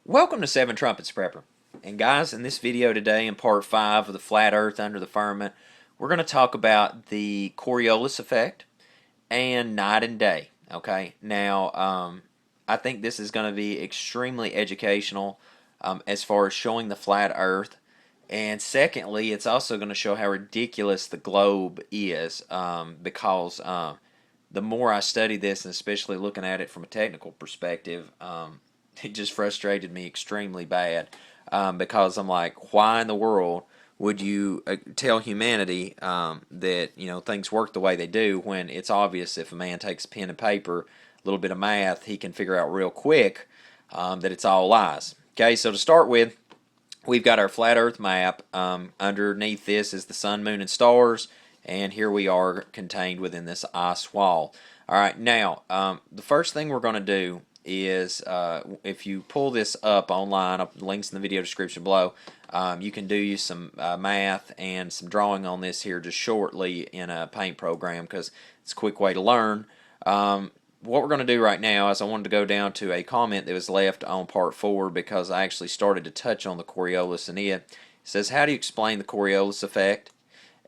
Welcome to Seven Trumpets Prepper. And guys, in this video today, in part 5 of the Flat Earth Under the Firmament, we're going to talk about the Coriolis effect and night and day. Okay, now I think this is going to be extremely educational as far as showing the flat Earth. And secondly, it's also going to show how ridiculous the globe is because the more I study this, and especially looking at it from a technical perspective, it just frustrated me extremely bad because I'm like, why in the world would you tell humanity that things work the way they do when it's obvious if a man takes a pen and paper, a little bit of math, he can figure out real quick that it's all lies. Okay, so to start with, we've got our flat Earth map. Underneath this is the sun, moon, and stars, and here we are contained within this ice wall. All right, now the first thing we're going to do is if you pull this up online, links in the video description below, you can do some math and some drawing on this here just shortly in a paint program because it's a quick way to learn. What we're going to do right now is I wanted to go down to a comment that was left on part 4 because I actually started to touch on the Coriolis, and it says, how do you explain the Coriolis effect?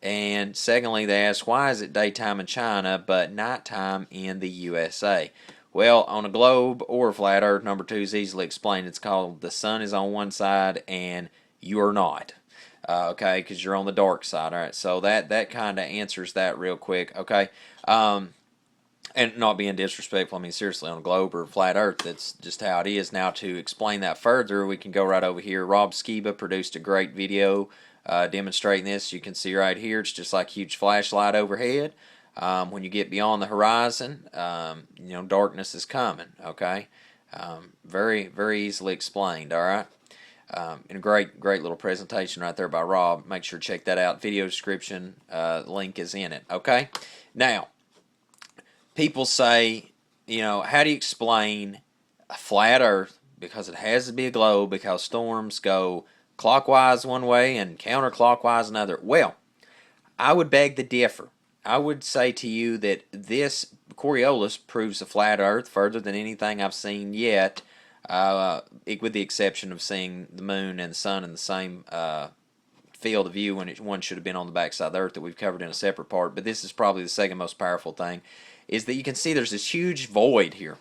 And secondly, they ask, why is it daytime in China but nighttime in the USA? Well, on a globe or a flat Earth, number 2 is easily explained. It's called the sun is on one side and you are not. Okay, because you're on the dark side. All right, so that kind of answers that real quick. Okay, and not being disrespectful, I mean, seriously, on a globe or flat Earth, that's just how it is. Now, to explain that further, we can go right over here. Rob Skibas produced a great video demonstrating this. You can see right here, it's just like a huge flashlight overhead. When you get beyond the horizon, darkness is coming, okay? Very, very easily explained, all right? And a great little presentation right there by Rob. Make sure to check that out. Video description, link is in it, okay? Now, people say, how do you explain a flat Earth? Because it has to be a globe, because storms go clockwise one way and counterclockwise another. Well, I would beg to differ. I would say to you that this Coriolis proves a flat Earth further than anything I've seen yet, with the exception of seeing the moon and the sun in the same field of view when one should have been on the backside of the Earth that we've covered in a separate part. But this is probably the second most powerful thing, is that you can see there's this huge void here.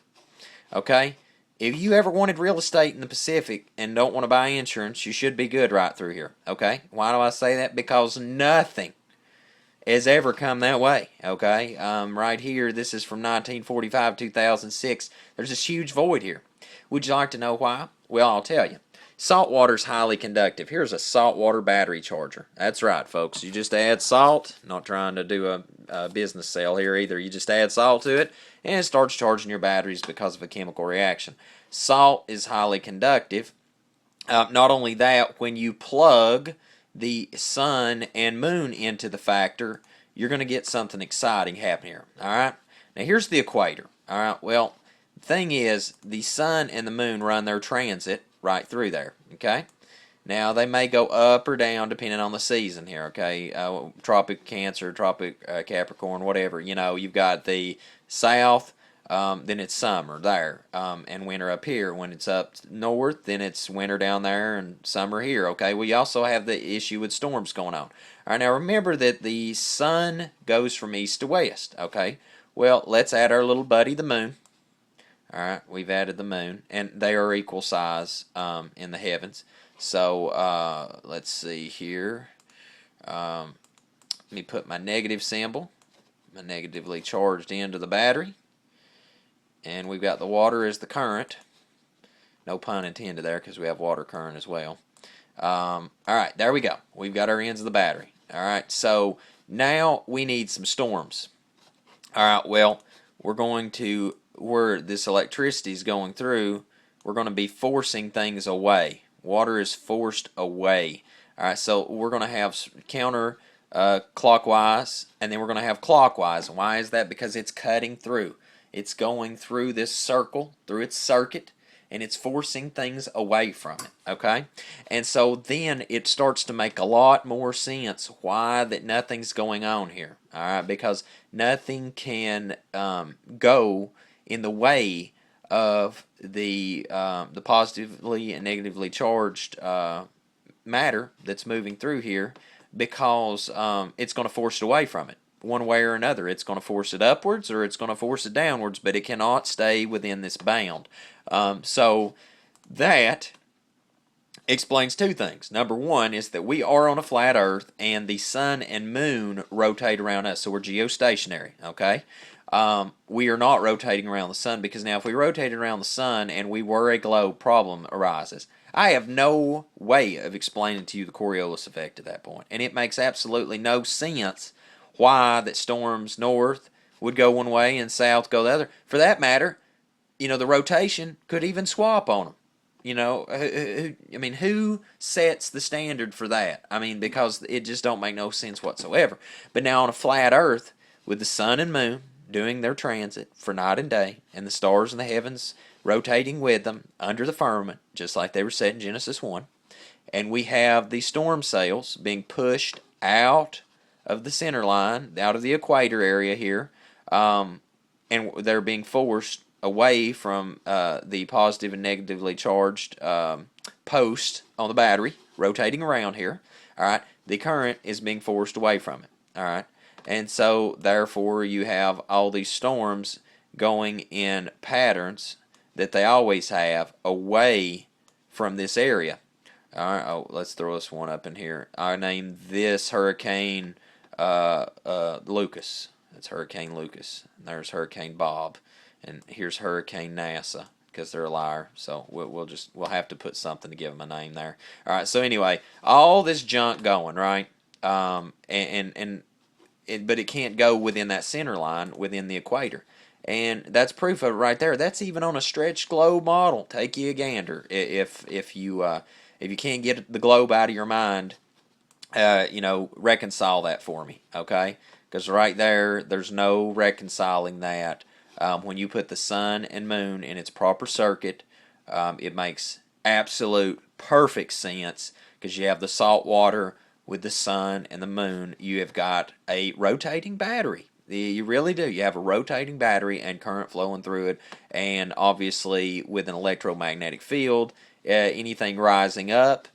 Okay? If you ever wanted real estate in the Pacific and don't want to buy insurance, you should be good right through here. Okay? Why do I say that? Because nothing has ever come that way. Okay? Right here, this is from 1945, 2006. There's this huge void here. Would you like to know why? Well, I'll tell you. Salt water is highly conductive. Here's a saltwater battery charger. That's right, folks. You just add salt. Not trying to do a business sale here either. You just add salt to it, and it starts charging your batteries because of a chemical reaction. Salt is highly conductive. Not only that, when you plug the sun and moon into the factor, you're going to get something exciting happen here. All right? Now, here's the equator. All right? Well, the thing is, the sun and the moon run their transit right through there, okay? Now, they may go up or down depending on the season here, okay? Tropic Cancer, Tropic Capricorn, whatever. You've got the south, then it's summer there, and winter up here. When it's up north, then it's winter down there and summer here, okay? We also have the issue with storms going on. All right, now remember that the sun goes from east to west, okay? Well, let's add our little buddy, the moon. All right, we've added the moon, and they are equal size in the heavens. So let's see here. Let me put my negative symbol, my negatively charged end of the battery. And we've got the water as the current. No pun intended there because we have water current as well. All right, there we go. We've got our ends of the battery. All right, so now we need some storms. All right, well, we're going to, where this electricity is going through, we're going to be forcing things away. Water is forced away. All right, so we're going to have counter clockwise, and then we're going to have clockwise. Why is that? Because it's cutting through. It's going through this circle, through its circuit, and it's forcing things away from it, okay? And so then it starts to make a lot more sense why that nothing's going on here, all right? Because nothing can go in the way of the positively and negatively charged matter that's moving through here, because it's going to force it away from it one way or another. It's going to force it upwards or it's going to force it downwards, but it cannot stay within this bound. So that explains two things. Number one is that we are on a flat Earth and the sun and moon rotate around us, so we're geostationary, okay? We are not rotating around the sun, because now if we rotated around the sun and we were a globe, problem arises. I have no way of explaining to you the Coriolis effect at that point, and it makes absolutely no sense why that storms north would go one way and south go the other. For that matter, the rotation could even swap on them. Who sets the standard for that? Because it just don't make no sense whatsoever. But now on a flat Earth, with the sun and moon doing their transit for night and day, and the stars in the heavens rotating with them under the firmament, just like they were said in Genesis 1, and we have the storm sails being pushed out of the center line, out of the equator area here, and they're being forced away from the positive and negatively charged post on the battery, rotating around here. All right, the current is being forced away from it. All right, and so therefore you have all these storms going in patterns that they always have away from this area. All right, let's throw this one up in here. I named this Hurricane Lucas. That's Hurricane Lucas. And there's Hurricane Bob. And here's Hurricane NASA, because they're a liar. So we'll have to put something to give them a name there. All right. So anyway, all this junk going right, but it can't go within that center line within the equator, and that's proof of it right there. That's even on a stretched globe model. Take you a gander if you can't get the globe out of your mind. Reconcile that for me, okay? Because right there's no reconciling that. When you put the sun and moon in its proper circuit, it makes absolute perfect sense, because you have the salt water with the sun and the moon. You have got a rotating battery. You really do. You have a rotating battery and current flowing through it, and obviously with an electromagnetic field, anything rising up,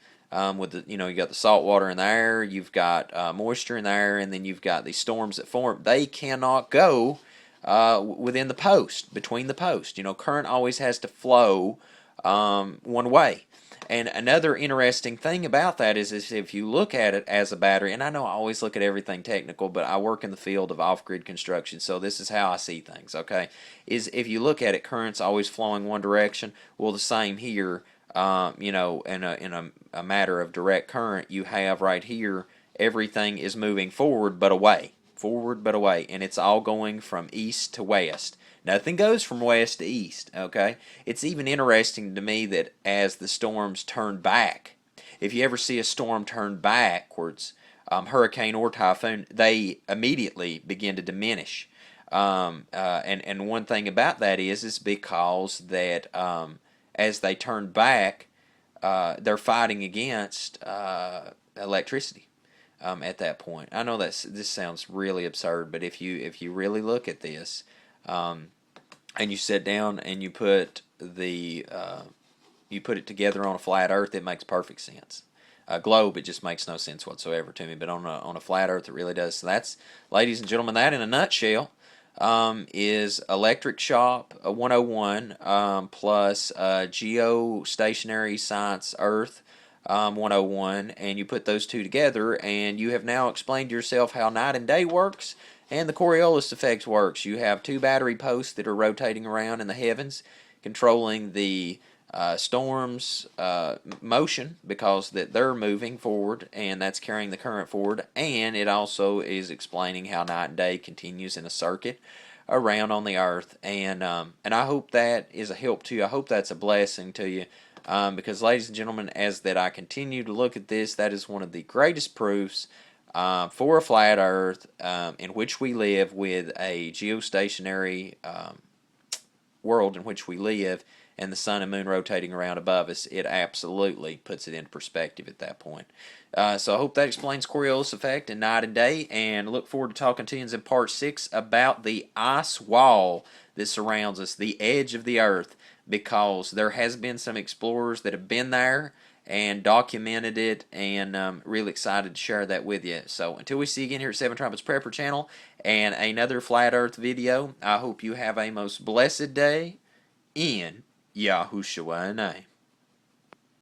with you got the salt water in the air, you've got moisture in the air, and then you've got these storms that form. They cannot go within the post, between the post. Current always has to flow one way. And another interesting thing about that is if you look at it as a battery, and I know I always look at everything technical, but I work in the field of off-grid construction, so this is how I see things, okay? Is if you look at it, current's always flowing one direction. Well, the same here, in a matter of direct current, you have right here, everything is moving forward but away. Forward but away, and it's all going from east to west. Nothing goes from west to east, okay? It's even interesting to me that as the storms turn back, if you ever see a storm turn backwards, hurricane or typhoon, they immediately begin to diminish. And one thing about that is because that as they turn back, they're fighting against electricity. At that point, I know this sounds really absurd, but if you really look at this, and you sit down and you put it together on a flat Earth, it makes perfect sense. A globe, it just makes no sense whatsoever to me, but on a flat Earth, it really does. So that's, ladies and gentlemen, that in a nutshell is Electric Shop 101 plus Geostationary Science Earth 101, and you put those two together, and you have now explained to yourself how night and day works and the Coriolis effect works. You have two battery posts that are rotating around in the heavens, controlling the storm's motion, because that they're moving forward, and that's carrying the current forward, and it also is explaining how night and day continues in a circuit around on the Earth. And I hope that is a help to you. I hope that's a blessing to you. Because, ladies and gentlemen, as that I continue to look at this, that is one of the greatest proofs for a flat Earth in which we live, with a geostationary world in which we live, and the sun and moon rotating around above us. It absolutely puts it in perspective at that point. So I hope that explains Coriolis effect and night and day, and look forward to talking to you in part 6 about the ice wall that surrounds us, the edge of the Earth. because there has been some explorers that have been there and documented it, and really excited to share that with you. So until we see you again here at Seven Trumpets Prepper channel and another Flat Earth video, I hope you have a most blessed day in Yahushua's name.